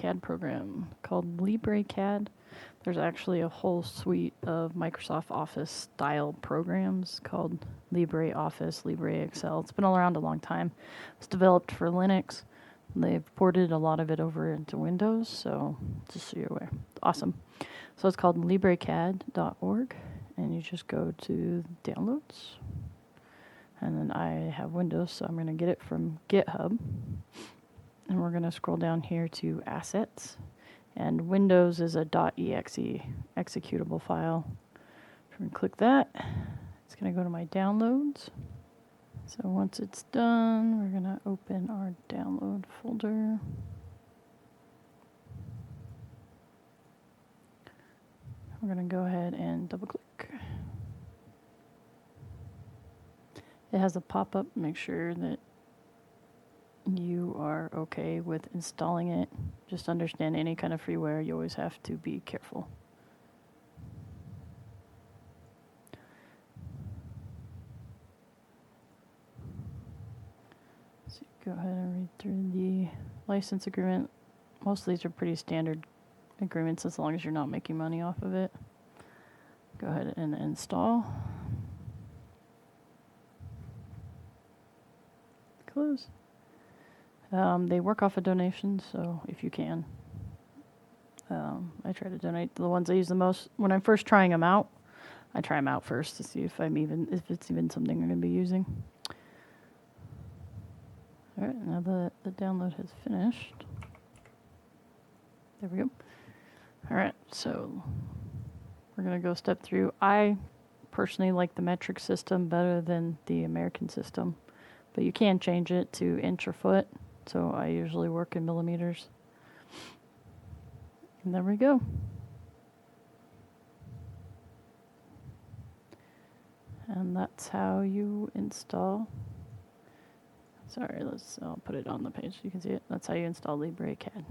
CAD program called LibreCAD. There's actually a whole suite of Microsoft Office style programs called LibreOffice, LibreExcel. It's been around a long time. It's developed for Linux. They've ported a lot of it over into Windows, so just so you're aware. Awesome. So it's called LibreCad.org, and you just go to Downloads. And then I have Windows, so I'm going to get it from GitHub. And we're going to scroll down here to Assets. And Windows is a .exe executable file. If we click that, it's going to go to my downloads. So once it's done, we're going to open our download folder. We're going to go ahead and double click. It has a pop-up. Make sure that you are okay with installing it. Just understand any kind of freeware, you always have to be careful. So go ahead and read through the license agreement. Most of these are pretty standard agreements as long as you're not making money off of it. Go ahead and install. Close. They work off of donations, so if you can. I try to donate the ones I use the most. When I'm first trying them out, I try them out first to see if it's even something I'm going to be using. All right, now the download has finished. There we go. All right, so we're going to go step through. I personally like the metric system better than the American system, but you can change it to inch or foot. So I usually work in millimeters. And there we go. And that's how you install. Sorry, I'll put it on the page so you can see it. That's how you install LibreCAD.